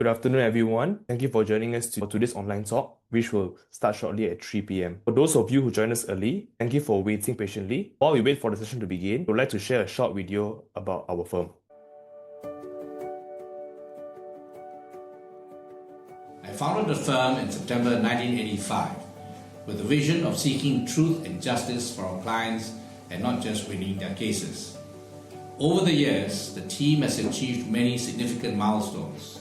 Good afternoon, everyone. Thank you for joining us for today's online talk, which will start shortly at 3 p.m. For those of you who joined us early, thank you for waiting patiently. While we wait for the session to begin, we'd like to share a short video about our firm. I founded the firm in September 1985 with the vision of seeking truth and justice for our clients and not just winning their cases. Over the years, the team has achieved many significant milestones.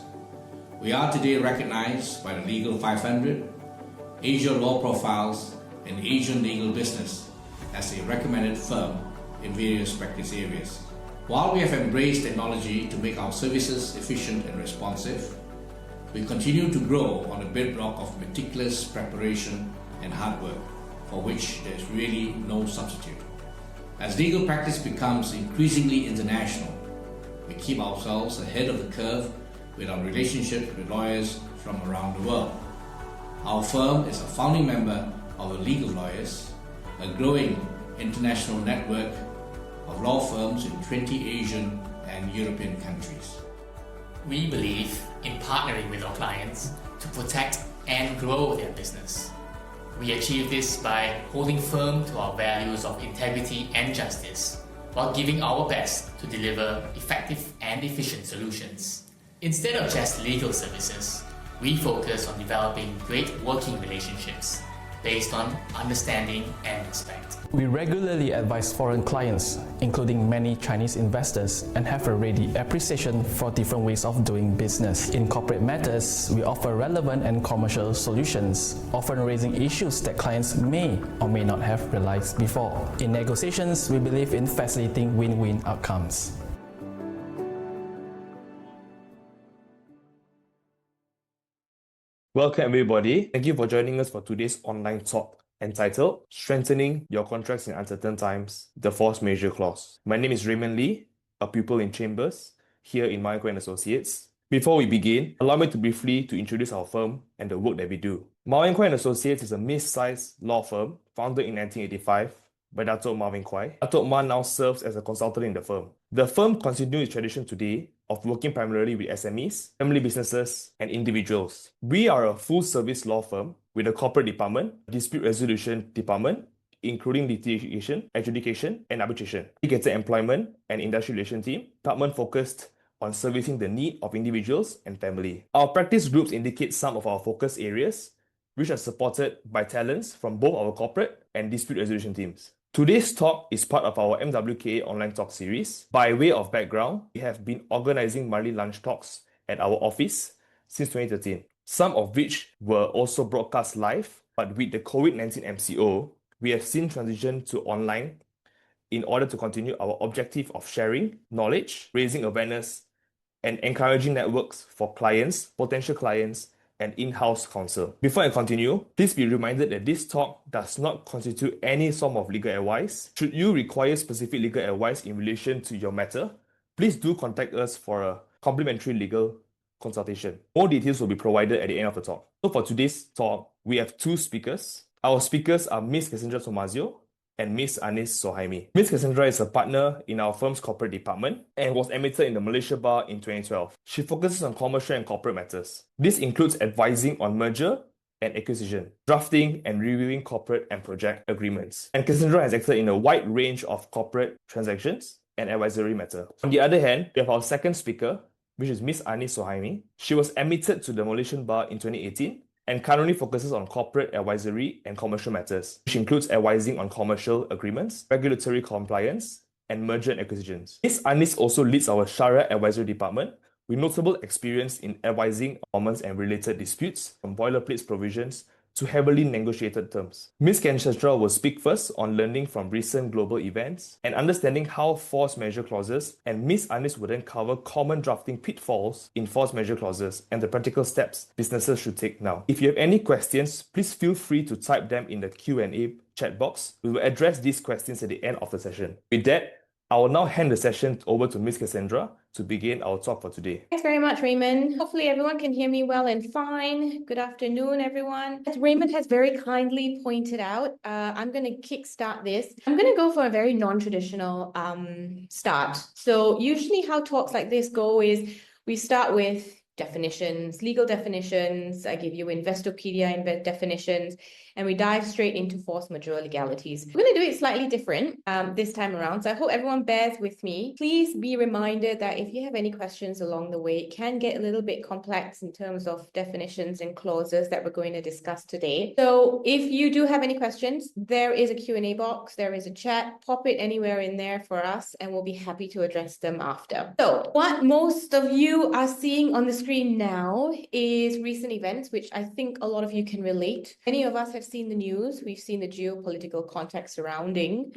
We are today recognized by the Legal 500, Asia Law Profiles, and Asian Legal Business as a recommended firm in various practice areas. While we have embraced technology to make our services efficient and responsive, we continue to grow on the bedrock of meticulous preparation and hard work, for which there is really no substitute. As legal practice becomes increasingly international, we keep ourselves ahead of the curve with our relationships with lawyers from around the world. Our firm is a founding member of the League of Lawyers, a growing international network of law firms in 20 Asian and European countries. We believe in partnering with our clients to protect and grow their business. We achieve this by holding firm to our values of integrity and justice, while giving our best to deliver effective and efficient solutions. Instead of just legal services, we focus on developing great working relationships based on understanding and respect. We regularly advise foreign clients, including many Chinese investors, and have a ready appreciation for different ways of doing business. In corporate matters, we offer relevant and commercial solutions, often raising issues that clients may or may not have realized before. In negotiations, we believe in facilitating win-win outcomes. Welcome, everybody. Thank you for joining us for today's online talk entitled Strengthening Your Contracts in Uncertain Times, the Force Majeure Clause. My name is Raymond Lee, a pupil in Chambers, here in Majeure and Associates. Before we begin, allow me to briefly introduce our firm and the work that we do. Majeure and Associates is a mid-sized law firm founded in 1985 by Dato' Marvin Kwai. Dato' Ma now serves as a consultant in the firm. The firm continues its tradition today of working primarily with SMEs, family businesses, and individuals. We are a full-service law firm with a corporate department, dispute resolution department, including litigation, adjudication, and arbitration, dedicated employment and industry relation team, department focused on servicing the need of individuals and family. Our practice groups indicate some of our focus areas, which are supported by talents from both our corporate and dispute resolution teams. Today's talk is part of our MWKA online talk series. By way of background, we have been organizing monthly lunch talks at our office since 2013, some of which were also broadcast live, but with the COVID-19 MCO, we have since transitioned to online in order to continue our objective of sharing knowledge, raising awareness, and encouraging networks for clients, potential clients, and in-house counsel. Before I continue, please be reminded that this talk does not constitute any form of legal advice. Should you require specific legal advice in relation to your matter, please do contact us for a complimentary legal consultation. More details will be provided at the end of the talk. So for today's talk, we have two speakers. Our speakers are Ms. Cassandra Tomazio and Ms. Anis Sohaimi. Ms. Cassandra is a partner in our firm's corporate department and was admitted in the Malaysia Bar in 2012. She focuses on commercial and corporate matters. This includes advising on merger and acquisition, drafting and reviewing corporate and project agreements. And Cassandra has acted in a wide range of corporate transactions and advisory matters. On the other hand, we have our second speaker, which is Ms. Anis Sohaimi. She was admitted to the Malaysian Bar in 2018 and currently focuses on corporate advisory and commercial matters, which includes advising on commercial agreements, regulatory compliance, and merger and acquisitions. Ms. Anis also leads our Sharia Advisory Department with notable experience in advising performance and related disputes, from boilerplate provisions to heavily negotiated terms. Ms. Cassandra will speak first on learning from recent global events and understanding how force majeure clauses, and Ms. Anis will then cover common drafting pitfalls in force majeure clauses and the practical steps businesses should take now. If you have any questions, please feel free to type them in the Q&A chat box. We will address these questions at the end of the session. With that, I will now hand the session over to Ms. Cassandra to begin our talk for today. Thanks very much, Raymond. Hopefully everyone can hear me well and fine. Good afternoon, everyone. As Raymond has very kindly pointed out, I'm going to kickstart this. I'm going to go for a very non-traditional start. So usually how talks like this go is we start with definitions, legal definitions. I give you Investopedia definitions, and we dive straight into force majeure legalities. We're going to do it slightly different this time around, so I hope everyone bears with me. Please be reminded that if you have any questions along the way, it can get a little bit complex in terms of definitions and clauses that we're going to discuss today. So if you do have any questions, there is a Q&A box, there is a chat, pop it anywhere in there for us, and we'll be happy to address them after. So what most of you are seeing on the screen now is recent events, which I think a lot of you can relate. Many of us have seen the news. We've seen the geopolitical context surrounding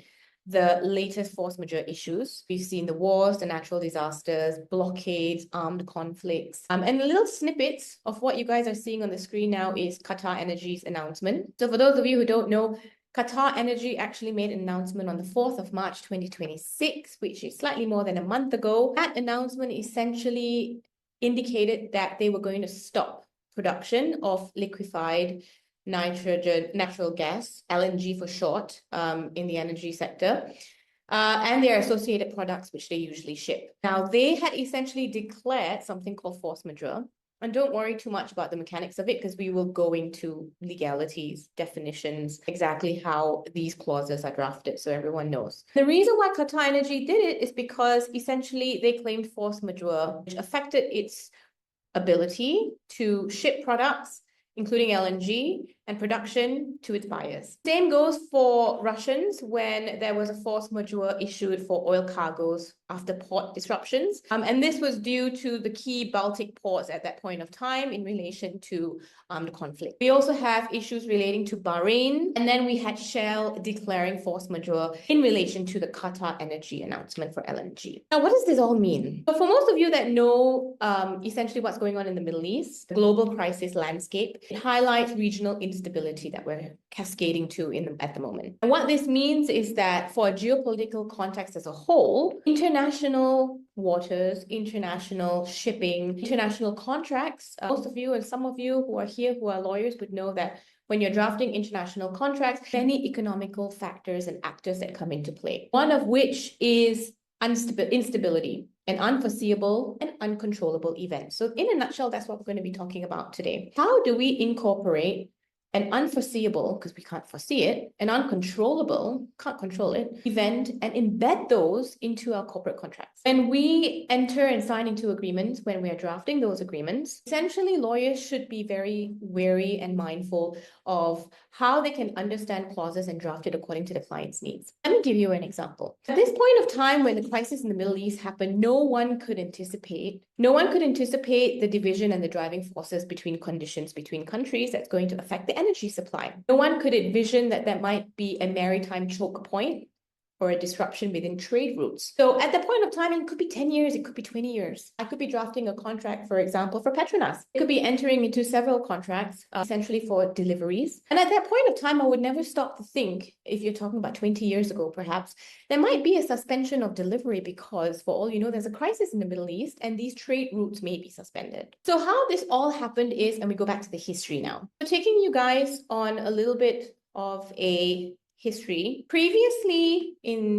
the latest force majeure issues. We've seen the wars, the natural disasters, blockades, armed conflicts, and little snippets of what you guys are seeing on the screen now is Qatar Energy's announcement. So for those of you who don't know, Qatar Energy actually made an announcement on the 4th of March 2026, which is slightly more than a month ago. That announcement essentially indicated that they were going to stop production of liquefied natural gas, LNG for short, in the energy sector, and their associated products, which they usually ship. Now, they had essentially declared something called force majeure. And don't worry too much about the mechanics of it, because we will go into legalities, definitions, exactly how these clauses are drafted, so everyone knows. The reason why Qatar Energy did it is because essentially they claimed force majeure, which affected its ability to ship products, including LNG, and production to its buyers. Same goes for Russians when there was a force majeure issued for oil cargoes after port disruptions. And this was due to the key Baltic ports at that point of time in relation to armed conflict. We also have issues relating to Bahrain, and then we had Shell declaring force majeure in relation to the Qatar Energy announcement for LNG. Now, what does this all mean? So for most of you that know essentially what's going on in the Middle East, the global crisis landscape, it highlights regional instability that we're cascading to at the moment. And what this means is that for a geopolitical context as a whole, international waters, international shipping, international contracts, most of you and some of you who are here who are lawyers would know that when you're drafting international contracts, many economical factors and actors that come into play, one of which is instability, an unforeseeable and uncontrollable event. So in a nutshell, that's what we're going to be talking about today. How do we incorporate an unforeseeable, because we can't foresee it, an uncontrollable, can't control it, event, and embed those into our corporate contracts? When we enter and sign into agreements, when we are drafting those agreements, essentially lawyers should be very wary and mindful of how they can understand clauses and draft it according to the client's needs. Let me give you an example. At this point of time, when the crisis in the Middle East happened, no one could anticipate the division and the driving forces between conditions between countries that's going to affect the energy supply. No one could envision that there might be a maritime choke point or a disruption within trade routes. So at the point of time, it could be 10 years, it could be 20 years. I could be drafting a contract, for example, for Petronas. It could be entering into several contracts, essentially for deliveries. And at that point of time, I would never stop to think, if you're talking about 20 years ago, perhaps, there might be a suspension of delivery because for all you know, there's a crisis in the Middle East and these trade routes may be suspended. So how this all happened is, and we go back to the history now. So taking you guys on a little bit of a history. Previously, in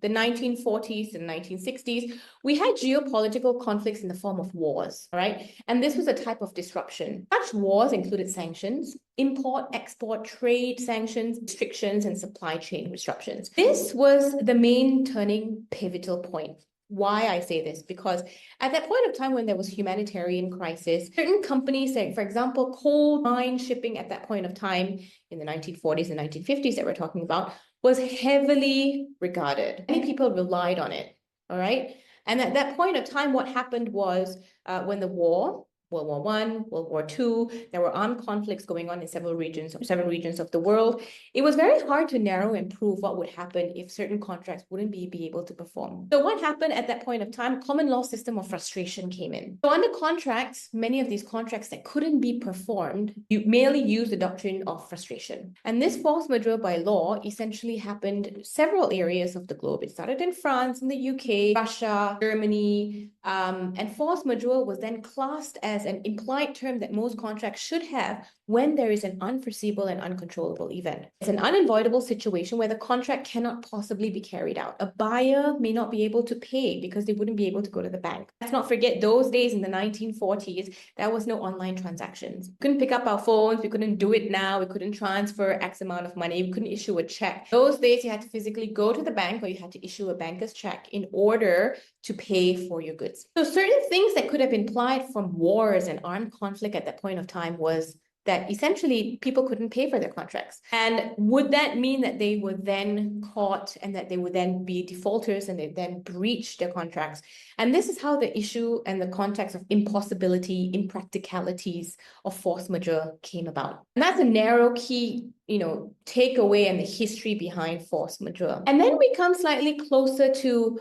the 1940s and 1960s, we had geopolitical conflicts in the form of wars, all right? And this was a type of disruption. Such wars included sanctions, import, export, trade sanctions, restrictions, and supply chain disruptions. This was the main turning pivotal point. Why I say this? Because at that point of time when there was humanitarian crisis, certain companies, say, for example, coal mine shipping at that point of time in the 1940s and 1950s that we're talking about, was heavily regarded. Many people relied on it, all right? And at that point of time, what happened was when the war, World War I, World War II, there were armed conflicts going on in several regions of the world. It was very hard to narrow and prove what would happen if certain contracts wouldn't be able to perform. So what happened at that point of time? Common law system of frustration came in. So under contracts, many of these contracts that couldn't be performed, you merely use the doctrine of frustration. And this force majeure by law essentially happened in several areas of the globe. It started in France, in the UK, Russia, Germany, and force majeure was then classed as as an implied term that most contracts should have when there is an unforeseeable and uncontrollable event. It's an unavoidable situation where the contract cannot possibly be carried out. A buyer may not be able to pay because they wouldn't be able to go to the bank. Let's not forget those days in the 1940s, there was no online transactions. We couldn't pick up our phones, we couldn't do it now, we couldn't transfer X amount of money, we couldn't issue a check. Those days you had to physically go to the bank or you had to issue a banker's check in order to pay for your goods. So certain things that could have implied from wars and armed conflict at that point of time was that essentially people couldn't pay for their contracts. And would that mean that they were then caught and that they would then be defaulters and they then breach their contracts? And this is how the issue and the context of impossibility, impracticalities of force majeure came about. And that's a narrow key, takeaway and the history behind force majeure. And then we come slightly closer to,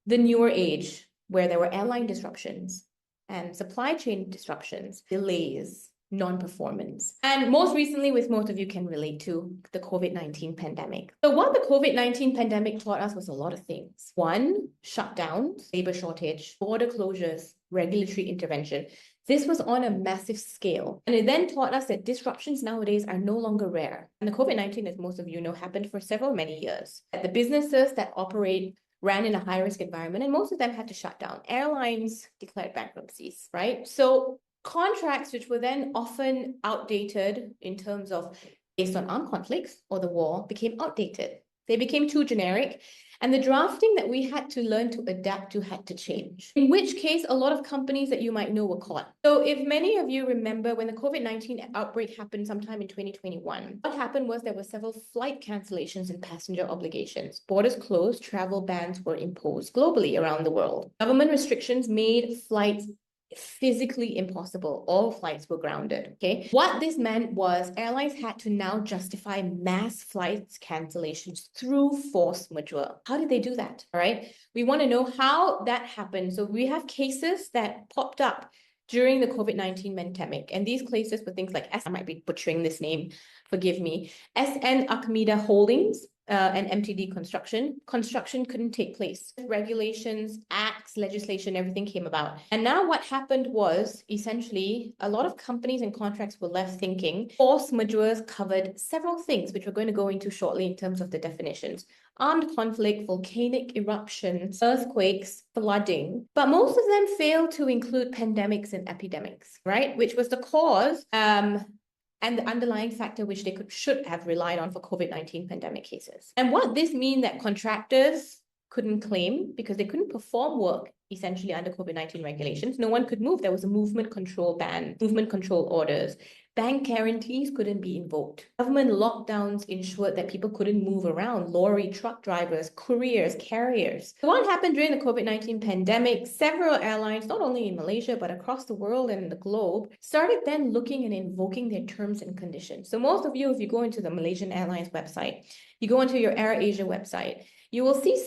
the newer age where there were airline disruptions and supply chain disruptions, delays, non-performance. And most recently, which most of you can relate to, the COVID-19 pandemic. So what the COVID-19 pandemic taught us was a lot of things. One, shutdowns, labor shortage, border closures, regulatory intervention. This was on a massive scale. And it then taught us that disruptions nowadays are no longer rare. And the COVID-19, as most of you know, happened for many years. The businesses that ran in a high-risk environment, and most of them had to shut down. Airlines declared bankruptcies, right? So contracts, which were then often outdated in terms of based on armed conflicts or the war, became outdated. They became too generic, and the drafting that we had to learn to adapt to had to change. In which case, a lot of companies that you might know were caught. So if many of you remember when the COVID-19 outbreak happened sometime in 2021, what happened was there were several flight cancellations and passenger obligations. Borders closed, travel bans were imposed globally around the world. Government restrictions made flights physically impossible. All flights were grounded. Okay. What this meant was airlines had to now justify mass flights cancellations through force majeure. How did they do that? All right. We want to know how that happened. So we have cases that popped up during the COVID-19 pandemic. And these cases were things like, I might be butchering this name, forgive me, SN Akamida Holdings, and MTD construction. Construction couldn't take place. Regulations, acts, legislation, everything came about. And now what happened was essentially a lot of companies and contracts were left thinking force majeure covered several things, which we're going to go into shortly in terms of the definitions. Armed conflict, volcanic eruptions, earthquakes, flooding. But most of them failed to include pandemics and epidemics, right? Which was the cause and the underlying factor which they should have relied on for COVID-19 pandemic cases. And what this means that contractors couldn't claim because they couldn't perform work essentially under COVID-19 regulations. No one could move. There was a movement control ban, movement control orders. Bank guarantees couldn't be invoked. Government lockdowns ensured that people couldn't move around. Lorry, truck drivers, couriers, carriers. So what happened during the COVID-19 pandemic, several airlines, not only in Malaysia, but across the world and the globe, started then looking and invoking their terms and conditions. So most of you, if you go into the Malaysian Airlines website, you go into your AirAsia website, you will see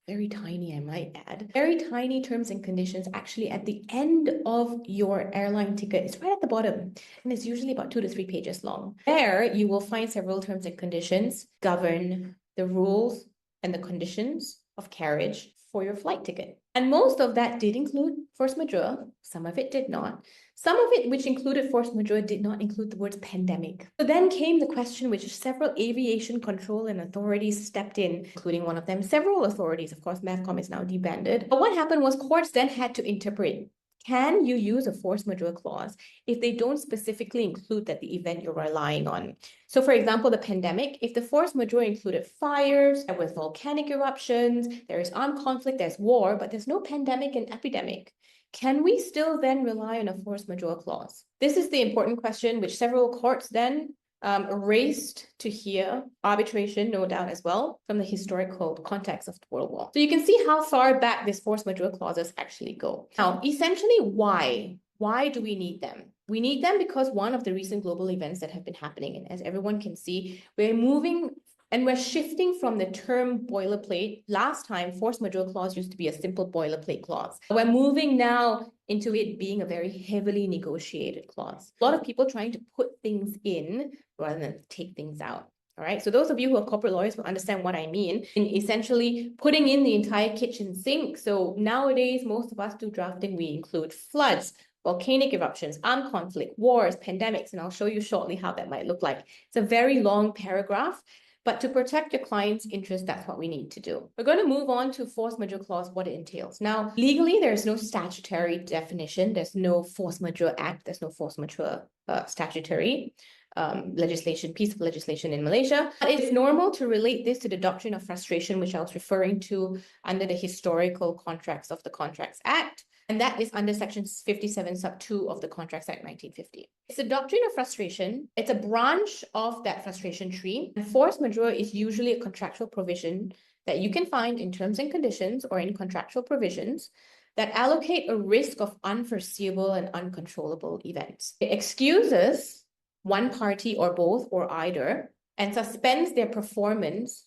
very tiny, I might add, very tiny terms and conditions actually at the end of your airline ticket. It's right at the bottom, and it's usually about 2 to 3 pages long. There, you will find several terms and conditions govern the rules and the conditions of carriage for your flight ticket. And most of that did include force majeure. Some of it did not. Some of it, which included force majeure, did not include the words pandemic. So then came the question which several aviation control and authorities stepped in, including one of them, several authorities. Of course, MAVCOM is now debanded. But what happened was courts then had to interpret, can you use a force majeure clause if they don't specifically include that the event you're relying on? So for example, the pandemic, if the force majeure included fires, there was volcanic eruptions, there is armed conflict, there's war, but there's no pandemic and epidemic, can we still then rely on a force majeure clause? This is the important question which several courts then raced to hear arbitration, no doubt as well, from the historical context of the World War. So you can see how far back these force majeure clauses actually go. Now, essentially, why? Why do we need them? We need them because one of the recent global events that have been happening, and as everyone can see, we're moving and we're shifting from the term boilerplate. Last time, force majeure clause used to be a simple boilerplate clause. We're moving now into it being a very heavily negotiated clause. A lot of people trying to put things in rather than take things out. All right, so those of you who are corporate lawyers will understand what I mean in essentially putting in the entire kitchen sink. So nowadays, most of us do drafting, we include floods, volcanic eruptions, armed conflict, wars, pandemics, and I'll show you shortly how that might look like. It's a very long paragraph, but to protect your client's interest, that's what we need to do. We're going to move on to force majeure clause, what it entails. Now, legally, there's no statutory definition. There's no force majeure act. There's no force majeure statutory legislation, piece of legislation in Malaysia. But it's normal to relate this to the doctrine of frustration, which I was referring to under the historical contracts of the Contracts Act. And that is under Section 57 sub 2 of the Contracts Act 1950. It's the doctrine of frustration. It's a branch of that frustration tree. And force majeure is usually a contractual provision that you can find in terms and conditions or in contractual provisions that allocate a risk of unforeseeable and uncontrollable events. It excuses one party or both or either and suspends their performance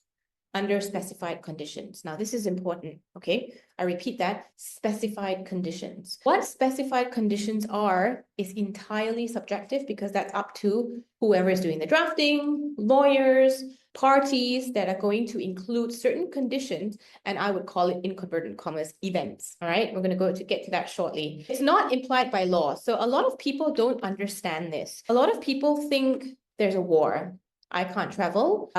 under specified conditions. Now, this is important, okay? I repeat that, specified conditions. What specified conditions are is entirely subjective because that's up to whoever is doing the drafting, lawyers, parties that are going to include certain conditions, and I would call it, in converted commas, events, all right? We're gonna get to that shortly. It's not implied by law. So a lot of people don't understand this. A lot of people think there's a war. I can't travel.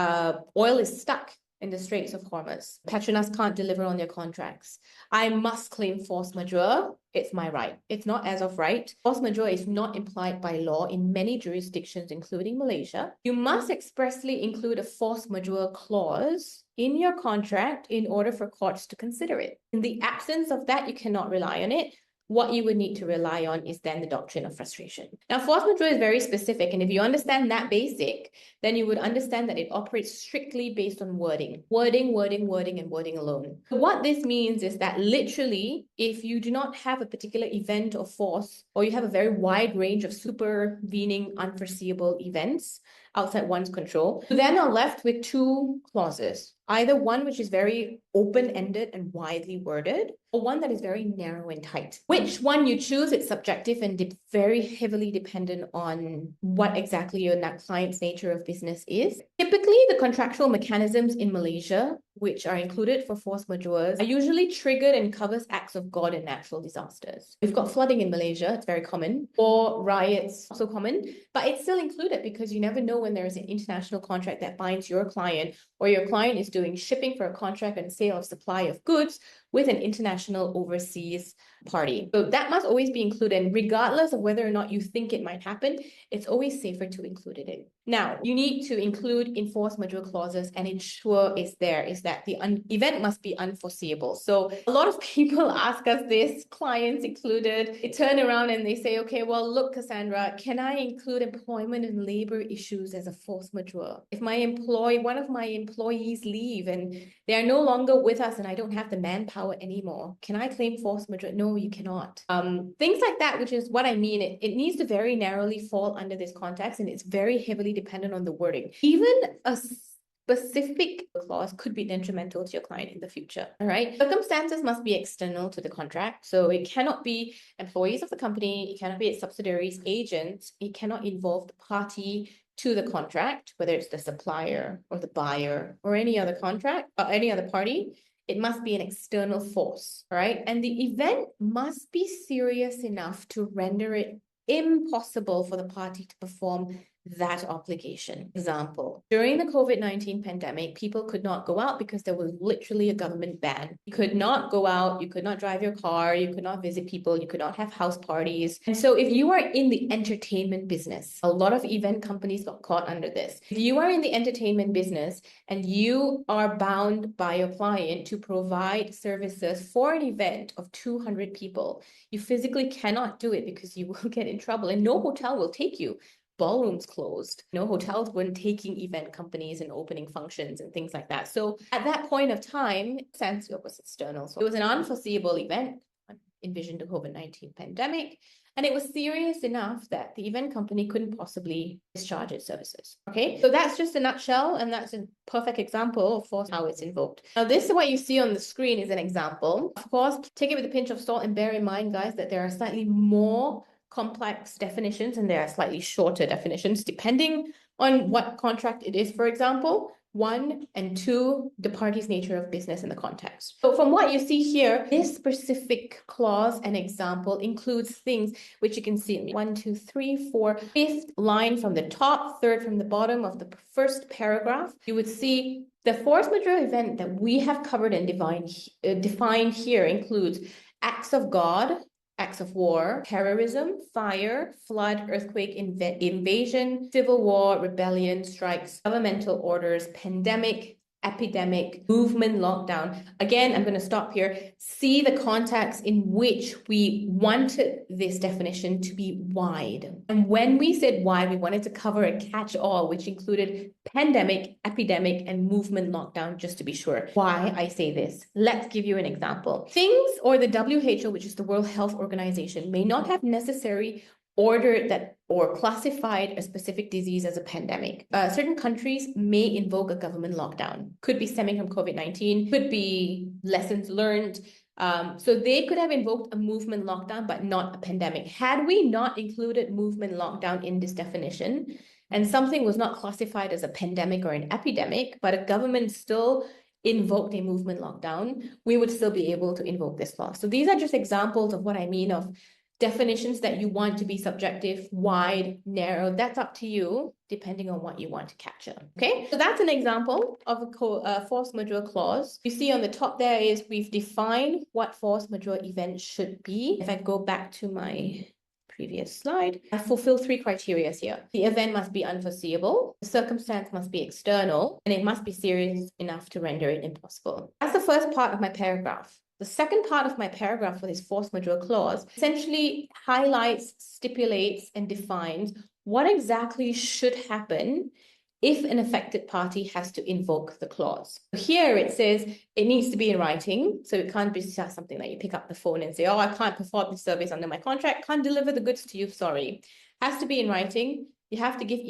Oil is stuck in the Straits of Hormuz. Petronas can't deliver on their contracts. I must claim force majeure. It's my right. It's not as of right. Force majeure is not implied by law in many jurisdictions, including Malaysia. You must expressly include a force majeure clause in your contract in order for courts to consider it. In the absence of that, you cannot rely on it. What you would need to rely on is then the doctrine of frustration. Now, force majeure is very specific, and if you understand that basic, then you would understand that it operates strictly based on wording. Wording, wording, wording, and wording alone. So what this means is that literally, if you do not have a particular event of force, or you have a very wide range of supervening, unforeseeable events outside one's control, you then are left with two clauses. Either one which is very open-ended and widely worded, or one that is very narrow and tight. Which one you choose, it's subjective and very heavily dependent on what exactly your client's nature of business is. Typically, the contractual mechanisms in Malaysia, which are included for force majeure, are usually triggered and covers acts of God and natural disasters. We've got flooding in Malaysia, it's very common, or riots, also common, but it's still included because you never know when there is an international contract that binds your client, or your client is doing shipping for a contract and sale of supply of goods with an international overseas party. So that must always be included, and regardless of whether or not you think it might happen, it's always safer to include it in. Now, you need to include in force majeure clauses and ensure is that the event must be unforeseeable. So a lot of people ask us this, clients included, they turn around and they say, okay, well, look, Cassandra, can I include employment and labor issues as a force majeure? If one of my employees leave and they are no longer with us and I don't have the manpower anymore, can I claim force majeure? No, you cannot. Things like that, which is what I mean. It needs to very narrowly fall under this context, and it's very heavily dependent on the wording. Even a specific clause could be detrimental to your client in the future. All right. Circumstances must be external to the contract. So it cannot be employees of the company, it cannot be its subsidiaries, agents, it cannot involve the party to the contract, whether it's the supplier or the buyer or any other contract or any other party. It must be an external force, right? And the event must be serious enough to render it impossible for the party to perform that obligation. Example, during the COVID-19 pandemic, people could not go out because there was literally a government ban. You could not go out, you could not drive your car, you could not visit people, you could not have house parties. And so if you are in the entertainment business, a lot of event companies got caught under this. If you are in the entertainment business and you are bound by your client to provide services for an event of 200 people, you physically cannot do it because you will get in trouble and no hotel will take you. Ballrooms closed. No hotels weren't taking event companies and opening functions and things like that. So at that point of time, since it was external, so it was an unforeseeable event, envisioned the COVID-19 pandemic, and it was serious enough that the event company couldn't possibly discharge its services. Okay, so that's just a nutshell, and that's a perfect example of force how it's invoked. Now, this is what you see on the screen is an example. Of course, take it with a pinch of salt and bear in mind, guys, that there are slightly more complex definitions and there are slightly shorter definitions depending on what contract it is, for example. one, and two, the party's nature of business and the context. So from what you see here, this specific clause and example includes things which you can see in 1, 2, 3, 4, fifth line from the top, third from the bottom of the first paragraph. You would see the force majeure event that we have covered and defined here includes acts of God, acts of war, terrorism, fire, flood, earthquake, invasion, civil war, rebellion, strikes, governmental orders, pandemic, epidemic, movement, lockdown. Again, I'm going to stop here. See the context in which we wanted this definition to be wide. And when we said wide, we wanted to cover a catch-all, which included pandemic, epidemic, and movement lockdown, just to be sure. Why I say this? Let's give you an example. Things, or the WHO, which is the World Health Organization, may not have necessarily ordered that or classified a specific disease as a pandemic. Certain countries may invoke a government lockdown. Could be stemming from COVID-19, could be lessons learned. So they could have invoked a movement lockdown, but not a pandemic. Had we not included movement lockdown in this definition, and something was not classified as a pandemic or an epidemic, but a government still invoked a movement lockdown, we would still be able to invoke this law. So these are just examples of what I mean of definitions that you want to be subjective, wide, narrow. That's up to you, depending on what you want to capture. Okay, so that's an example of a force majeure clause. You see on the top there is we've defined what force majeure event should be. If I go back to my previous slide, I fulfill 3 criteria here. The event must be unforeseeable, the circumstance must be external, and it must be serious enough to render it impossible. That's the first part of my paragraph. The second part of my paragraph for this force majeure clause essentially highlights, stipulates, and defines what exactly should happen if an affected party has to invoke the clause. Here it says it needs to be in writing, so it can't be just something that you pick up the phone and say, oh, I can't perform the service under my contract, can't deliver the goods to you, sorry. Has to be in writing. You have to give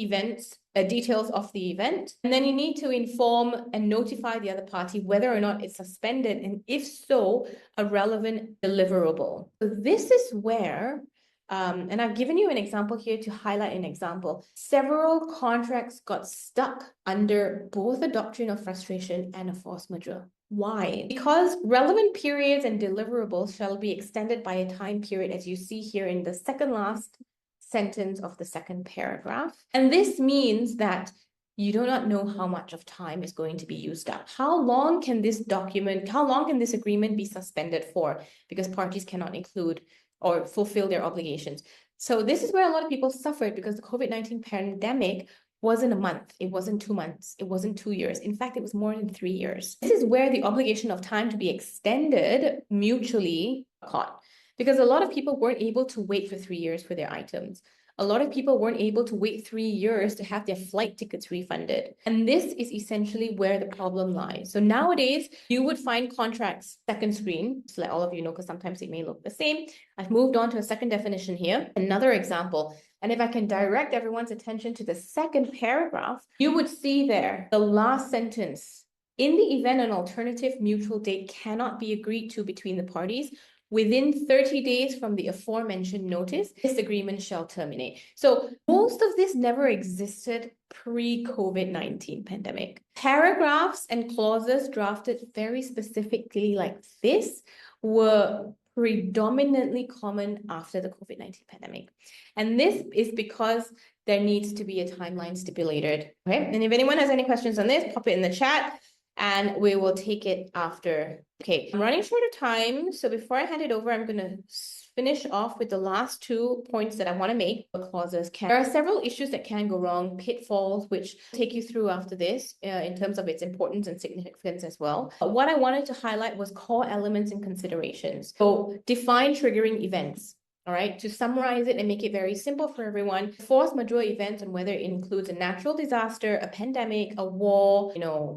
details of the event, and then you need to inform and notify the other party whether or not it's suspended, and if so, a relevant deliverable. So this is where, and I've given you an example here to highlight an example. Several contracts got stuck under both a doctrine of frustration and a force majeure. Why? Because relevant periods and deliverables shall be extended by a time period, as you see here in the second last sentence of the second paragraph. And this means that you do not know how much of time is going to be used up. How long can this agreement be suspended for? Because parties cannot include or fulfill their obligations. So this is where a lot of people suffered, because the COVID-19 pandemic wasn't a month, it wasn't 2 months, it wasn't 2 years. In fact, it was more than 3 years. This is where the obligation of time to be extended mutually caught. Because a lot of people weren't able to wait for 3 years for their items. A lot of people weren't able to wait 3 years to have their flight tickets refunded. And this is essentially where the problem lies. So nowadays, you would find contracts, second screen, just to let all of you know, because sometimes it may look the same. I've moved on to a second definition here. Another example. And if I can direct everyone's attention to the second paragraph, you would see there the last sentence. In the event an alternative mutual date cannot be agreed to between the parties, within 30 days from the aforementioned notice, this agreement shall terminate. So most of this never existed pre-COVID-19 pandemic. Paragraphs and clauses drafted very specifically like this were predominantly common after the COVID-19 pandemic. And this is because there needs to be a timeline stipulated. Okay? And if anyone has any questions on this, pop it in the chat, and we will take it after. Okay, I'm running short of time, so before I hand it over, I'm going to finish off with the last 2 points that I want to make for clauses. There are several issues that can go wrong, pitfalls, which I'll take you through after this in terms of its importance and significance as well. But what I wanted to highlight was core elements and considerations. So define triggering events. All right, to summarize it and make it very simple for everyone, force majeure events, and whether it includes a natural disaster, a pandemic, a war,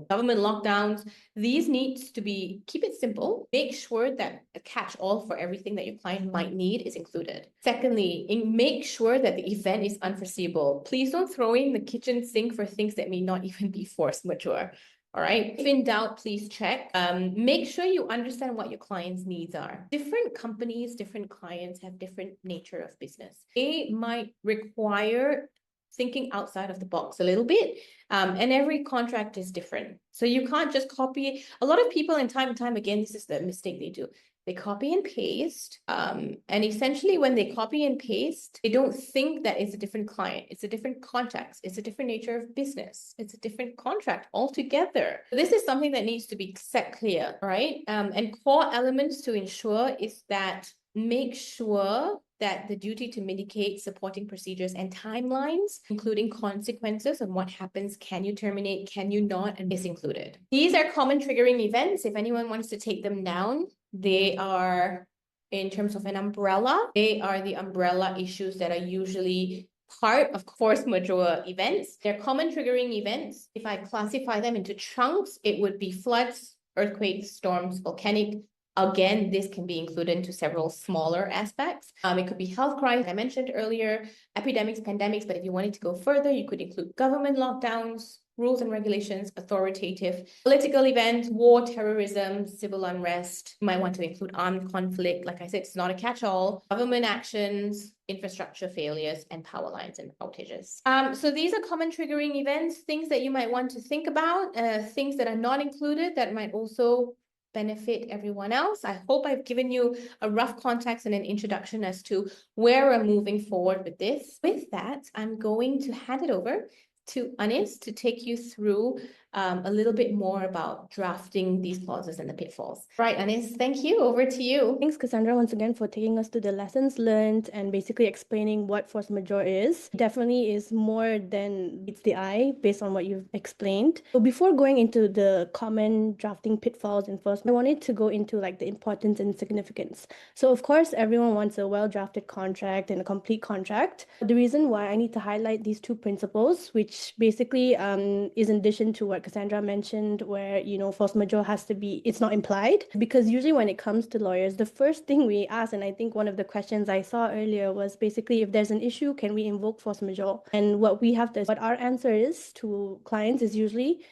government lockdowns, these needs to be, keep it simple, make sure that a catch-all for everything that your client might need is included. Secondly, make sure that the event is unforeseeable. Please don't throw in the kitchen sink for things that may not even be force majeure. All right. If in doubt, please check. Make sure you understand what your client's needs are. Different companies, different clients have different nature of business. They might require thinking outside of the box a little bit. And every contract is different. So you can't just copy. A lot of people, in time and time again, this is the mistake they do. They copy and paste. And essentially when they copy and paste, they don't think that it's a different client. It's a different context. It's a different nature of business. It's a different contract altogether. This is something that needs to be set clear, right? And core elements to ensure is that make sure that the duty to mitigate supporting procedures and timelines, including consequences on what happens, can you terminate, can you not, and is included. These are common triggering events. If anyone wants to take them down, they are, in terms of an umbrella, they are the umbrella issues that are usually part of force majeure events. They're common triggering events. If I classify them into chunks, it would be floods, earthquakes, storms, volcanic. Again, this can be included into several smaller aspects. It could be health crisis, I mentioned earlier, epidemics, pandemics, but if you wanted to go further, you could include government lockdowns, rules and regulations, authoritative political events, war, terrorism, civil unrest. You might want to include armed conflict. Like I said, it's not a catch-all. Government actions, infrastructure failures, and power lines and outages. So these are common triggering events, things that you might want to think about, things that are not included that might also benefit everyone else. I hope I've given you a rough context and an introduction as to where we're moving forward with this. With that, I'm going to hand it over to Anis to take you through a little bit more about drafting these clauses and the pitfalls. Right, Anis, thank you. Over to you. Thanks, Cassandra, once again for taking us to the lessons learned and basically explaining what force majeure is. Definitely is more than meets the eye based on what you've explained. So before going into the common drafting pitfalls and force, I wanted to go into like the importance and significance. So of course, everyone wants a well-drafted contract and a complete contract. The reason why I need to highlight these two principles, which basically is in addition to what Cassandra mentioned, where, you know, force majeure has to be, it's not implied. Because usually when it comes to lawyers, the first thing we ask, and I think one of the questions I saw earlier was basically, if there's an issue, can we invoke force majeure? And what our answer is to clients is usually,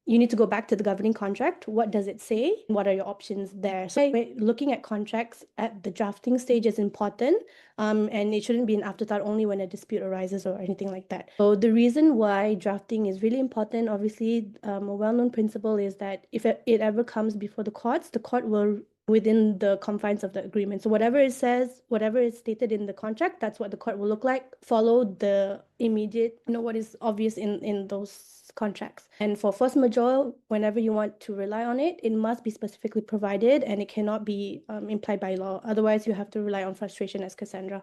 you need to go back to the governing contract. What does it say? What are your options there? So looking at contracts at the drafting stage is important, and it shouldn't be an afterthought only when a dispute arises or anything like that. So the reason why drafting is really important, obviously, a well-known principle is that if it ever comes before the court will, within the confines of the agreement. So whatever it says, whatever is stated in the contract, that's what the court will look like. Follow the immediate, what is obvious in those contracts. And for force majeure, whenever you want to rely on it, it must be specifically provided and it cannot be implied by law. Otherwise, you have to rely on frustration, as Cassandra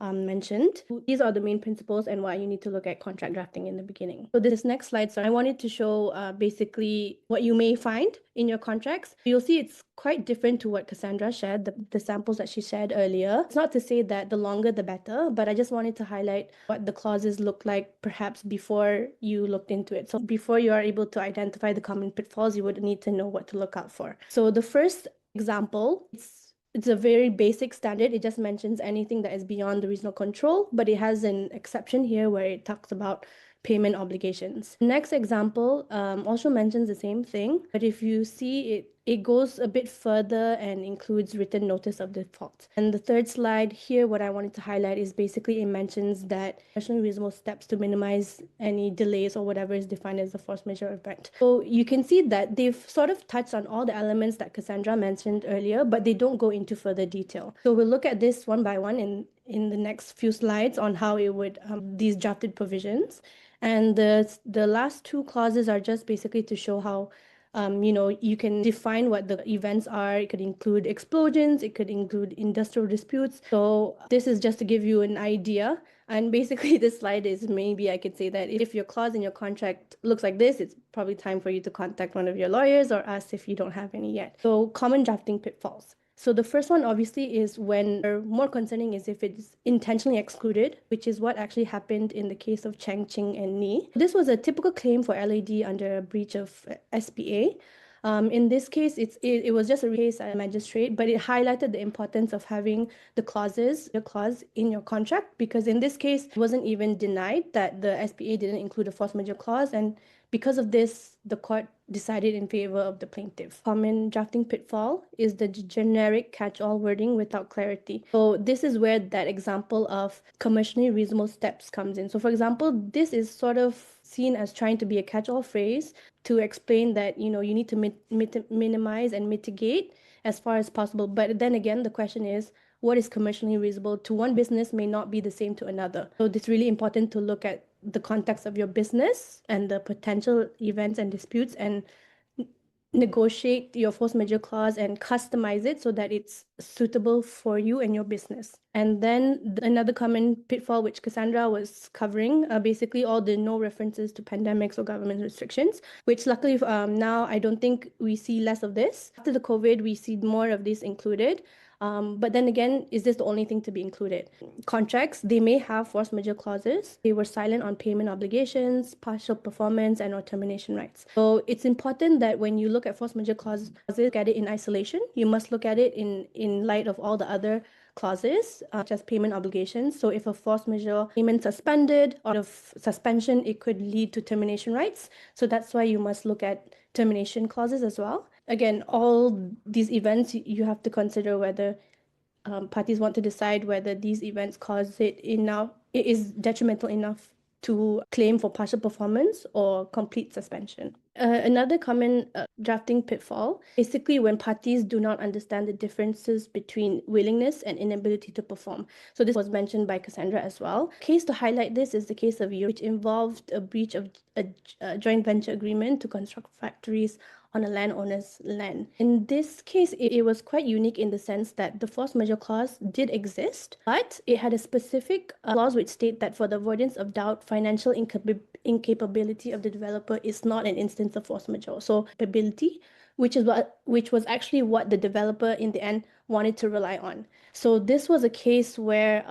mentioned. These are the main principles and why you need to look at contract drafting in the beginning. So this next slide, so I wanted to show basically what you may find in your contracts. You'll see it's quite different to what Cassandra shared, the samples that she shared earlier. It's not to say that the longer the better, but I just wanted to highlight what the clauses look like perhaps before you looked into it. So before you are able to identify the common pitfalls, you would need to know what to look out for. So the first example, it's a very basic standard. It just mentions anything that is beyond the reasonable control, but it has an exception here where it talks about payment obligations. Next example also mentions the same thing, but if you see it goes a bit further and includes written notice of default. And the third slide here, what I wanted to highlight is basically it mentions that professionally reasonable steps to minimize any delays or whatever is defined as a force majeure event. So you can see that they've sort of touched on all the elements that Cassandra mentioned earlier, but they don't go into further detail. So we'll look at this one by one in the next few slides on how it would, these drafted provisions. And the last two clauses are just basically to show how you can define what the events are. It could include explosions, it could include industrial disputes. So this is just to give you an idea. And basically this slide is maybe I could say that if your clause in your contract looks like this, it's probably time for you to contact one of your lawyers or us if you don't have any yet. So common drafting pitfalls. So the first one obviously is more concerning is if it's intentionally excluded, which is what actually happened in the case of Chang Ching and Ni. This was a typical claim for LAD under a breach of SPA. In this case, it was just a case at a magistrate, but it highlighted the importance of having the clause in your contract, because in this case, it wasn't even denied that the SPA didn't include a force majeure clause, and Because of this, the court decided in favor of the plaintiff. Common drafting pitfall is the generic catch-all wording without clarity. So this is where that example of commercially reasonable steps comes in. So for example, this is sort of seen as trying to be a catch-all phrase to explain that, you need to minimize and mitigate as far as possible. But then again, the question is, what is commercially reasonable to one business may not be the same to another. So it's really important to look at the context of your business and the potential events and disputes and negotiate your force majeure clause and customize it so that it's suitable for you and your business. And then another common pitfall, which Cassandra was covering, basically all the no references to pandemics or government restrictions, which luckily now I don't think we see less of this. After the COVID, we see more of this included. But then again, is this the only thing to be included? Contracts, they may have force majeure clauses. They were silent on payment obligations, partial performance, and or termination rights. So it's important that when you look at force majeure clauses, look at it in isolation. You must look at it in light of all the other clauses, such as payment obligations. So if a force majeure payment suspended, or of suspension, it could lead to termination rights. So that's why you must look at termination clauses as well. Again, all these events, you have to consider whether parties want to decide whether these events cause it is detrimental enough to claim for partial performance or complete suspension. Another common drafting pitfall, basically when parties do not understand the differences between willingness and inability to perform. So this was mentioned by Cassandra as well. Case to highlight this is the case of Europe, which involved a breach of a joint venture agreement to construct factories on a landowner's land. In this case, it was quite unique in the sense that the force majeure clause did exist, but it had a specific clause which state that for the avoidance of doubt, financial incapability of the developer is not an instance of force majeure. So capability, which was actually what the developer in the end wanted to rely on. So this was a case where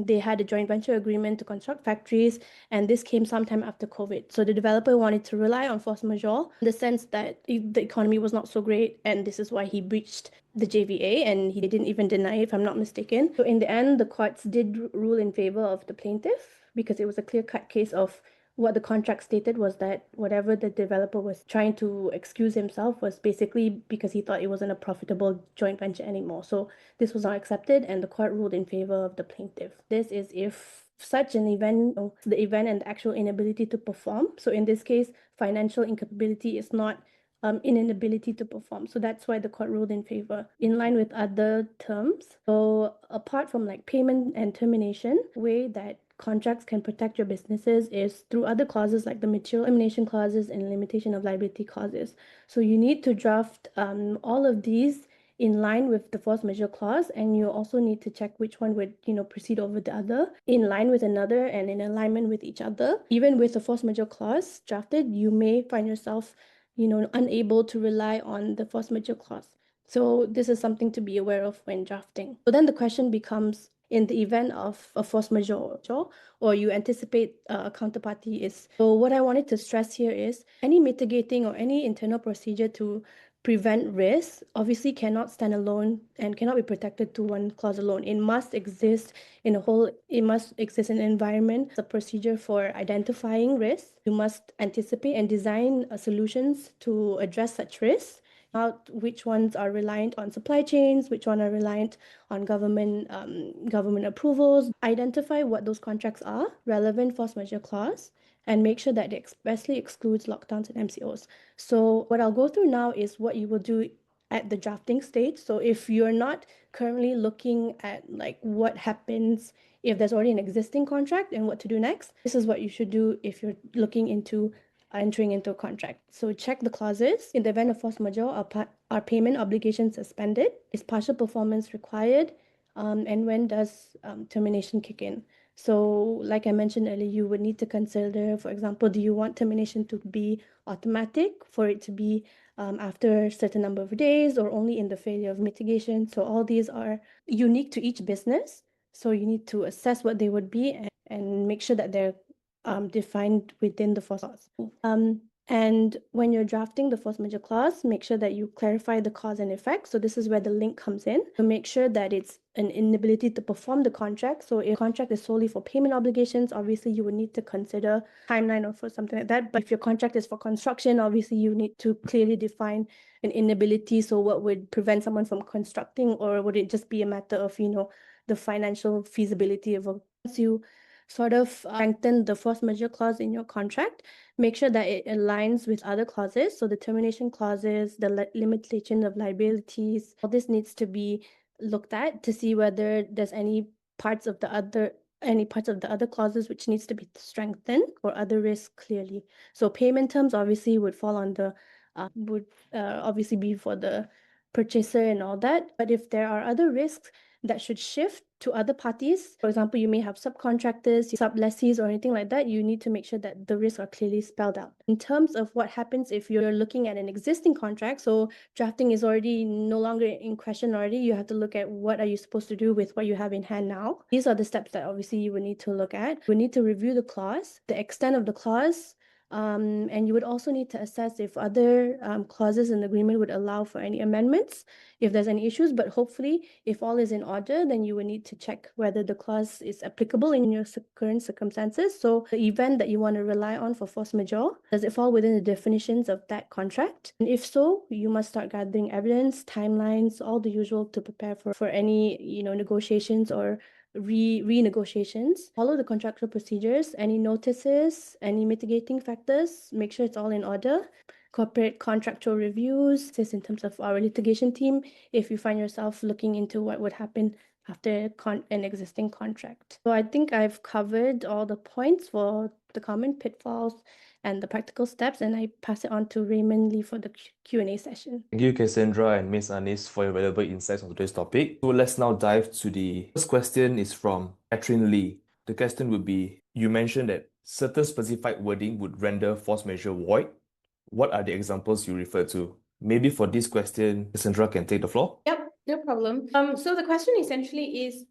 they had a joint venture agreement to construct factories, and this came sometime after COVID. So the developer wanted to rely on force majeure in the sense that the economy was not so great, and this is why he breached the JVA, and he didn't even deny it, if I'm not mistaken. So in the end, the courts did rule in favor of the plaintiff because it was a clear-cut case of what the contract stated was that whatever the developer was trying to excuse himself was basically because he thought it wasn't a profitable joint venture anymore. So this was not accepted, and the court ruled in favor of the plaintiff. This is if such an event, the event and the actual inability to perform. So in this case, financial incapability is not inability to perform. So that's why the court ruled in favor in line with other terms. So apart from like payment and termination, way that contracts can protect your businesses is through other clauses like the material elimination clauses and limitation of liability clauses. So you need to draft all of these in line with the force majeure clause, and you also need to check which one would proceed over the other in line with another and in alignment with each other. Even with the force majeure clause drafted, you may find yourself unable to rely on the force majeure clause. So this is something to be aware of when drafting. So then the question becomes, in the event of a force majeure, or you anticipate a counterparty is. So what I wanted to stress here is any mitigating or any internal procedure to prevent risk obviously cannot stand alone and cannot be protected to one clause alone. It must exist in an environment, a procedure for identifying risks. You must anticipate and design solutions to address such risks. Out which ones are reliant on supply chains, which one are reliant on government approvals. Identify what those contracts are, relevant force majeure clause, and make sure that it expressly excludes lockdowns and MCOs. So what I'll go through now is what you will do at the drafting stage. So if you're not currently looking at like what happens if there's already an existing contract and what to do next, this is what you should do if you're looking into entering into a contract. So check the clauses. In the event of force majeure, are payment obligations suspended? Is partial performance required? And when does termination kick in? So like I mentioned earlier, you would need to consider, for example, do you want termination to be automatic, for it to be after a certain number of days, or only in the failure of mitigation? So all these are unique to each business. So you need to assess what they would be and make sure that they're defined within the force clause. And when you're drafting the force majeure clause, make sure that you clarify the cause and effect. So this is where the link comes in. So make sure that it's an inability to perform the contract. So if contract is solely for payment obligations, obviously you would need to consider timeline or for something like that. But if your contract is for construction, obviously you need to clearly define an inability. So what would prevent someone from constructing, or would it just be a matter of, the financial feasibility of once you sort of strengthen the force majeure clause in your contract, make sure that it aligns with other clauses. So the termination clauses, the limitation of liabilities, all this needs to be looked at to see whether there's any parts of the other clauses which needs to be strengthened, or other risks clearly. So payment terms obviously would fall on the would obviously be for the purchaser and all that. But if there are other risks that should shift to other parties, for example, you may have subcontractors, sublessees, or anything like that, you need to make sure that the risks are clearly spelled out. In terms of what happens if you're looking at an existing contract, so drafting is already no longer in question already, you have to look at what are you supposed to do with what you have in hand now. These are the steps that obviously you would need to look at. You would need to review the clause, the extent of the clause, and you would also need to assess if other clauses in the agreement would allow for any amendments, if there's any issues. But hopefully, if all is in order, then you would need to check whether the clause is applicable in your current circumstances. So the event that you want to rely on for force majeure, does it fall within the definitions of that contract? And if so, you must start gathering evidence, timelines, all the usual to prepare for any negotiations or renegotiations. Follow the contractual procedures, any notices, any mitigating factors, make sure it's all in order. Corporate contractual reviews, this in terms of our litigation team, if you find yourself looking into what would happen after an existing contract. So I think I've covered all the points for the common pitfalls and the practical steps, and I pass it on to Raymond Lee for the Q&A session. Thank you, Cassandra and Ms. Anis, for your valuable insights on today's topic. So let's now dive to the first question is from Catherine Lee. The question would be, you mentioned that certain specified wording would render force majeure void. What are the examples you refer to? Maybe for this question, Cassandra can take the floor. Yep, no problem. So the question essentially is,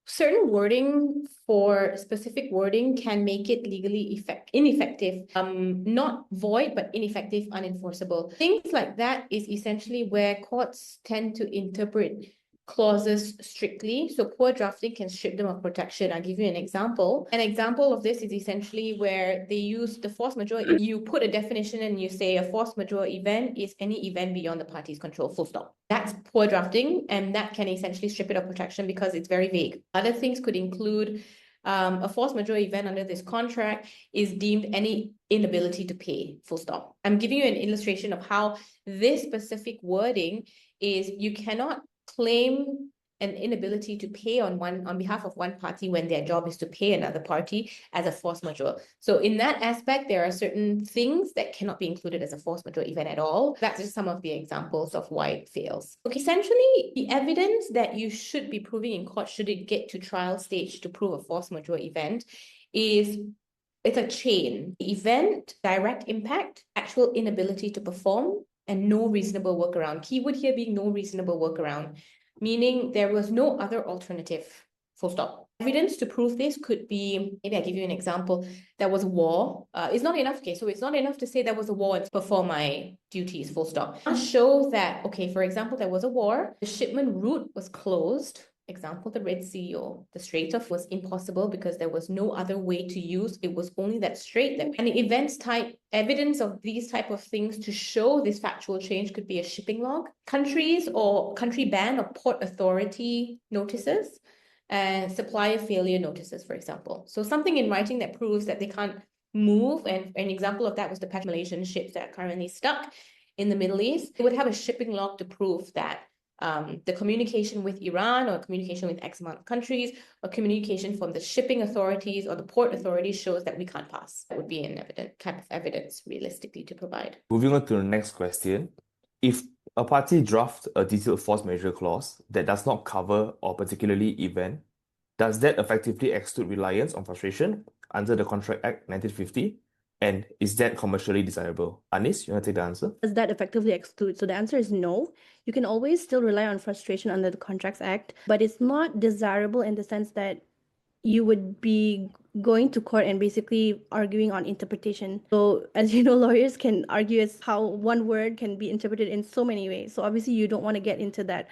certain wording for specific wording can make it legally ineffective, not void, but ineffective, unenforceable. Things like that is essentially where courts tend to interpret clauses strictly. So poor drafting can strip them of protection. I'll give you an example. An example of this is essentially where they use the force majeure. You put a definition and you say a force majeure event is any event beyond the party's control, full stop. That's poor drafting, and that can essentially strip it of protection because it's very vague. Other things could include a force majeure event under this contract is deemed any inability to pay, full stop. I'm giving you an illustration of how this specific wording is you cannot claim an inability to pay on behalf of one party when their job is to pay another party as a force majeure. So in that aspect, there are certain things that cannot be included as a force majeure event at all. That's just some of the examples of why it fails. Okay, essentially, the evidence that you should be proving in court should it get to trial stage to prove a force majeure event is it's a chain. Event, direct impact, actual inability to perform, and no reasonable workaround. Keyword here being no reasonable workaround, meaning there was no other alternative, full stop. Evidence to prove this could be, maybe I'll give you an example. There was a war. It's not enough, okay, so it's not enough to say there was a war and perform my duties, full stop. I'll show that, okay, for example, there was a war, the shipment route was closed. Example, the Red Sea or the Strait of was impossible because there was no other way to use. It was only that strait. And the events type, evidence of these type of things to show this factual change could be a shipping log, countries or country ban or port authority notices, and supplier failure notices, for example. So something in writing that proves that they can't move. And an example of that was the Malaysian ships that are currently stuck in the Middle East. It would have a shipping log to prove that the communication with Iran or communication with X amount of countries or communication from the shipping authorities or the port authorities shows that we can't pass. That would be an type of evidence realistically to provide. Moving on to the next question. If a party drafts a detailed force majeure clause that does not cover or particularly event, does that effectively exclude reliance on frustration under the Contract Act 1950? And is that commercially desirable? Anis, you want to take the answer? Does that effectively exclude? So the answer is no. You can always still rely on frustration under the Contracts Act, but it's not desirable in the sense that you would be going to court and basically arguing on interpretation. So as you know, lawyers can argue as how one word can be interpreted in so many ways. So obviously you don't want to get into that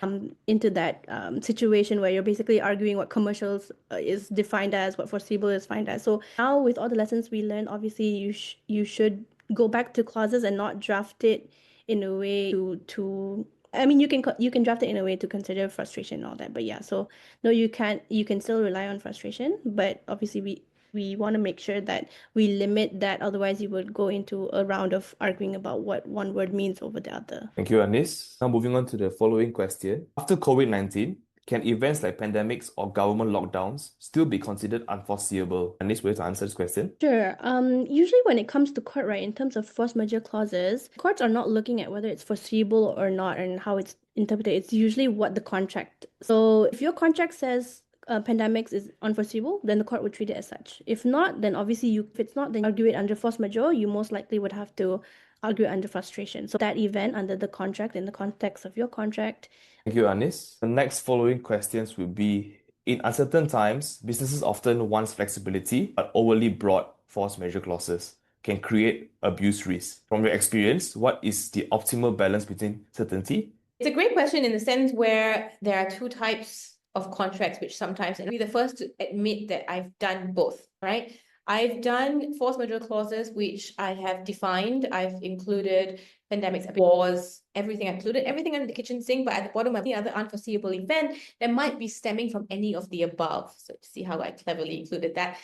situation where you're basically arguing what commercials is defined as, what foreseeable is defined as. So now with all the lessons we learned, obviously you should go back to clauses and not draft it in a way to I mean, you can draft it in a way to consider frustration and all that, but yeah. So no, you can't. You can still rely on frustration, but obviously we want to make sure that we limit that. Otherwise, you would go into a round of arguing about what one word means over the other. Thank you, Anis. Now moving on to the following question. After COVID-19, can events like pandemics or government lockdowns still be considered unforeseeable? Anis, will you answer this question? Sure. Usually when it comes to court, right, in terms of force majeure clauses, courts are not looking at whether it's foreseeable or not and how it's interpreted. It's usually what the contract. So if your contract says pandemics is unforeseeable, then the court would treat it as such. If not, then obviously if it's not, then you argue it under force majeure. You most likely would have to argue under frustration. So that event under the contract, in the context of your contract. Thank you, Anis. The next following questions will be, in uncertain times, businesses often want flexibility, but overly broad force majeure clauses can create abuse risk. From your experience, what is the optimal balance between certainty? It's a great question in the sense where there are two types of contracts, which sometimes, and I'll be the first to admit that I've done both, right? I've done force majeure clauses, which I have defined. I've included pandemics, wars, everything. I included everything under the kitchen sink, but at the bottom of any other unforeseeable event that might be stemming from any of the above. So see how I cleverly included that.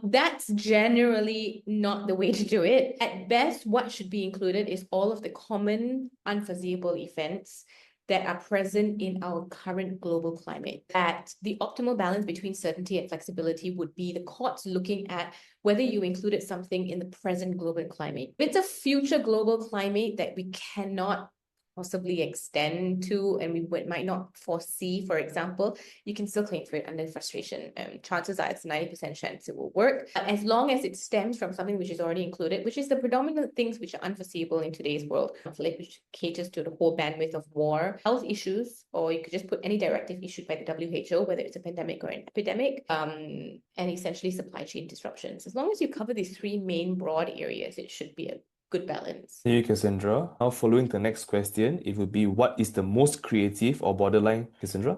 That's generally not the way to do it. At best, what should be included is all of the common unforeseeable events that are present in our current global climate. That the optimal balance between certainty and flexibility would be the courts looking at whether you included something in the present global climate. If it's a future global climate that we cannot possibly extend to and we might not foresee, for example, you can still claim for it under frustration. Chances are it's 90% chance it will work. As long as it stems from something which is already included, which is the predominant things which are unforeseeable in today's world, conflict which caters to the whole bandwidth of war, health issues, or you could just put any directive issued by the WHO, whether it's a pandemic or an epidemic, and essentially supply chain disruptions. As long as you cover these three main broad areas, it should be a good balance. Thank you, Cassandra. Now, following the next question, it would be, what is the most creative or borderline, Cassandra?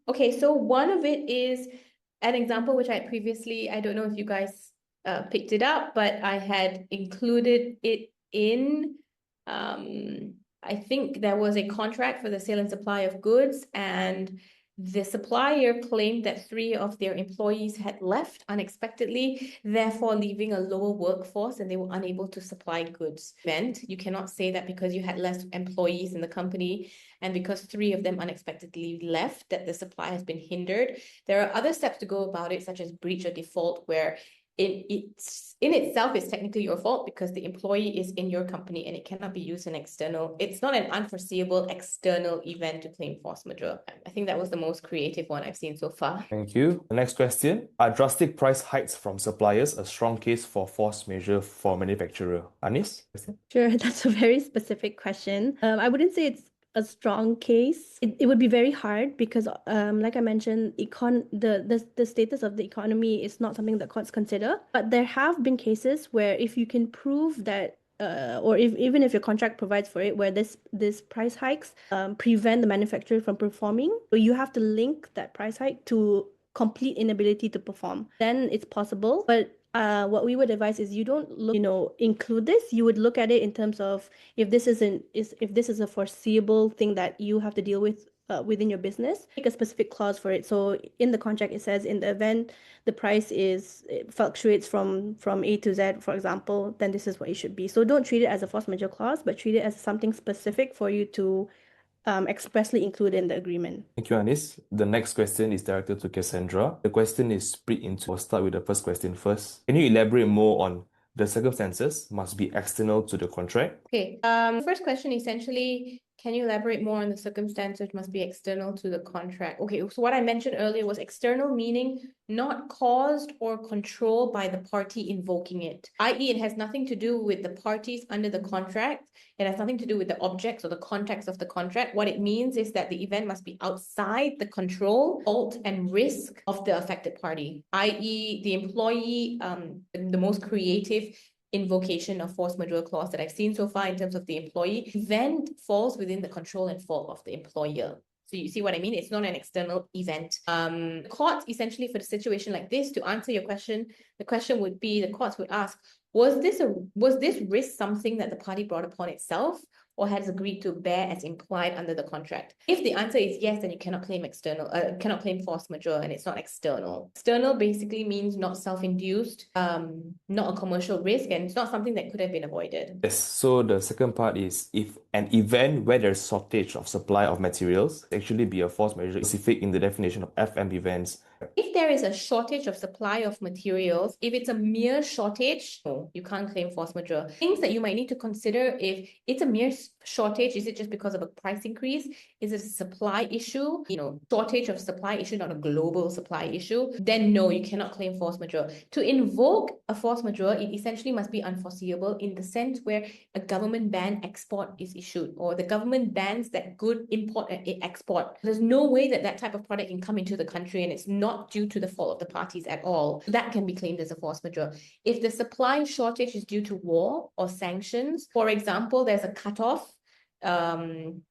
Okay, so one of it is an example which I had previously, I don't know if you guys picked it up, but I had included it in, I think there was a contract for the sale and supply of goods, and the supplier claimed that 3 of their employees had left unexpectedly, therefore leaving a lower workforce, and they were unable to supply goods. You cannot say that because you had less employees in the company and because 3 of them unexpectedly left, that the supply has been hindered. There are other steps to go about it, such as breach or default, where it's in itself is technically your fault because the employee is in your company and it cannot be used in external. It's not an unforeseeable external event to claim force majeure. I think that was the most creative one I've seen so far. Thank you. The next question. Are drastic price hikes from suppliers a strong case for force majeure for manufacturer? Anis? Sure, that's a very specific question. I wouldn't say it's a strong case. It would be very hard because, like I mentioned, the status of the economy is not something that courts consider. But there have been cases where if you can prove that, or even if your contract provides for it, where this price hikes prevent the manufacturer from performing, so you have to link that price hike to complete inability to perform. Then it's possible, but what we would advise is you don't include this. You would look at it in terms of if this is a foreseeable thing that you have to deal with within your business. Make a specific clause for it. So in the contract, it says in the event the price it fluctuates from A to Z, for example, then this is what it should be. So don't treat it as a force majeure clause, but treat it as something specific for you to expressly include in the agreement. Thank you, Anis. The next question is directed to Cassandra. The question is split into, we'll start with the first question first. Can you elaborate more on the circumstances must be external to the contract? Okay. First question essentially, Can you elaborate more on the circumstance which must be external to the contract? Okay, so what I mentioned earlier was external, meaning not caused or controlled by the party invoking it, i.e., it has nothing to do with the parties under the contract. It has nothing to do with the objects or the context of the contract. What it means is that the event must be outside the control, fault, and risk of the affected party, i.e., the employee, the most creative invocation of force majeure clause that I've seen so far in terms of the employee event falls within the control and fault of the employer. So you see what I mean? It's not an external event. Courts, essentially, for the situation like this, to answer your question, the question would be, the courts would ask, was this risk something that the party brought upon itself, or has agreed to bear as implied under the contract? If the answer is yes, then you cannot claim cannot claim force majeure, and it's not external. External basically means not self-induced, not a commercial risk, and it's not something that could have been avoided. Yes, so the second part is if an event where there's shortage of supply of materials actually be a force majeure specific in the definition of FM events. If there is a shortage of supply of materials, if it's a mere shortage, no, you can't claim force majeure. Things that you might need to consider: if it's a mere shortage, is it just because of a price increase? Is it a supply issue? Shortage of supply issue, not a global supply issue. Then no, you cannot claim force majeure. To invoke a force majeure, it essentially must be unforeseeable in the sense where a government ban export is issued, or the government bans that good import and export. There's no way that that type of product can come into the country, and it's not due to the fault of the parties at all. That can be claimed as a force majeure. If the supply shortage is due to war or sanctions, for example, there's a cutoff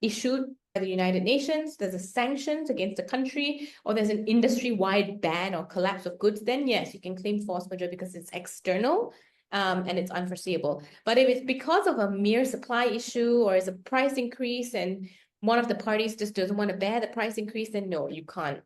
issued by the United Nations, there's a sanctions against a country, or there's an industry-wide ban or collapse of goods, then yes, you can claim force majeure because it's external. And it's unforeseeable. But if it's because of a mere supply issue, or it's a price increase and one of the parties just doesn't want to bear the price increase, then no, you can't.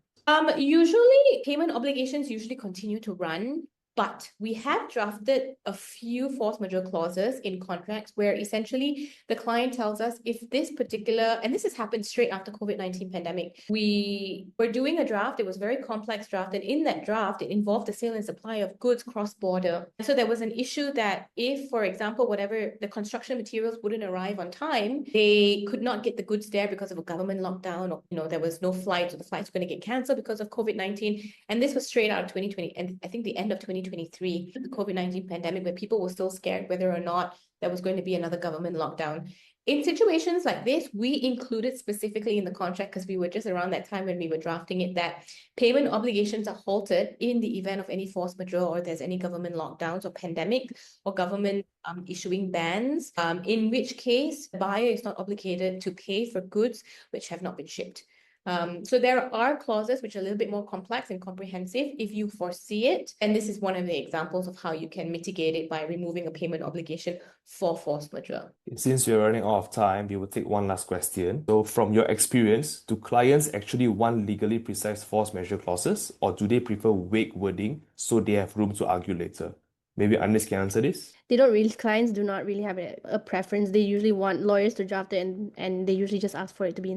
Usually payment obligations usually continue to run, but we have drafted a few force majeure clauses in contracts where essentially the client tells us, if this particular, and this has happened straight after COVID-19 pandemic, we were doing a draft, it was a very complex draft, and in that draft, it involved the sale and supply of goods cross-border. So there was an issue that if, for example, whatever the construction materials wouldn't arrive on time, they could not get the goods there because of a government lockdown, or there was no flights, or the flights were going to get cancelled because of COVID-19. And this was straight out of 2020, and I think the end of 2023, the COVID-19 pandemic, where people were still scared whether or not there was going to be another government lockdown. In situations like this, we included specifically in the contract, because we were just around that time when we were drafting it, that payment obligations are halted in the event of any force majeure, or there's any government lockdowns or pandemic, or government issuing bans, in which case the buyer is not obligated to pay for goods which have not been shipped. So there are clauses which are a little bit more complex and comprehensive if you foresee it. And this is one of the examples of how you can mitigate it by removing a payment obligation for force majeure. Since we're running out of time, we will take one last question. So from your experience, do clients actually want legally precise force majeure clauses, or do they prefer vague wording so they have room to argue later? Maybe Anis can answer this. Clients do not really have a preference. They usually want lawyers to draft it, and they usually just ask for it to be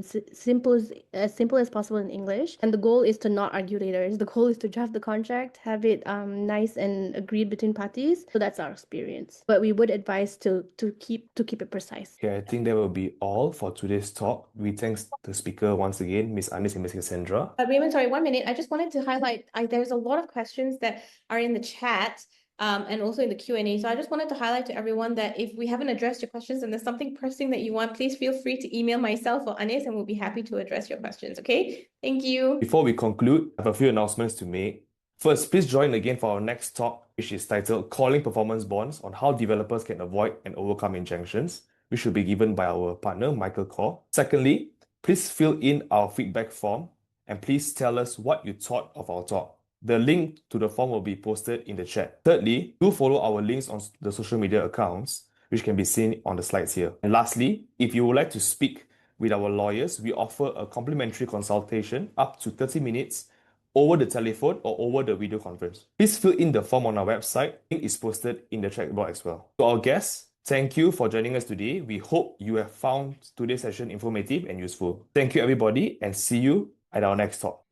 as simple as possible in English. And the goal is to not argue later. The goal is to draft the contract, have it nice and agreed between parties. So that's our experience. But we would advise to keep it precise. Okay, I think that will be all for today's talk. We thank the speaker once again, Ms. Anis and Ms. Cassandra. Raymond, sorry, 1 minute. I just wanted to highlight, there's a lot of questions that are in the chat. And also in the Q&A. So I just wanted to highlight to everyone that if we haven't addressed your questions and there's something pressing that you want, please feel free to email myself or Anis, and we'll be happy to address your questions, okay? Thank you. Before we conclude, I have a few announcements to make. First, please join again for our next talk, which is titled Calling Performance Bonds on How Developers Can Avoid and Overcome Injunctions, which will be given by our partner, Michael Kaur. Secondly, please fill in our feedback form and please tell us what you thought of our talk. The link to the form will be posted in the chat. Thirdly, do follow our links on the social media accounts, which can be seen on the slides here. And lastly, if you would like to speak with our lawyers, we offer a complimentary consultation up to 30 minutes over the telephone or over the video conference. Please fill in the form on our website. Link is posted in the chat box as well. To our guests, thank you for joining us today. We hope you have found today's session informative and useful. Thank you, everybody, and see you at our next talk.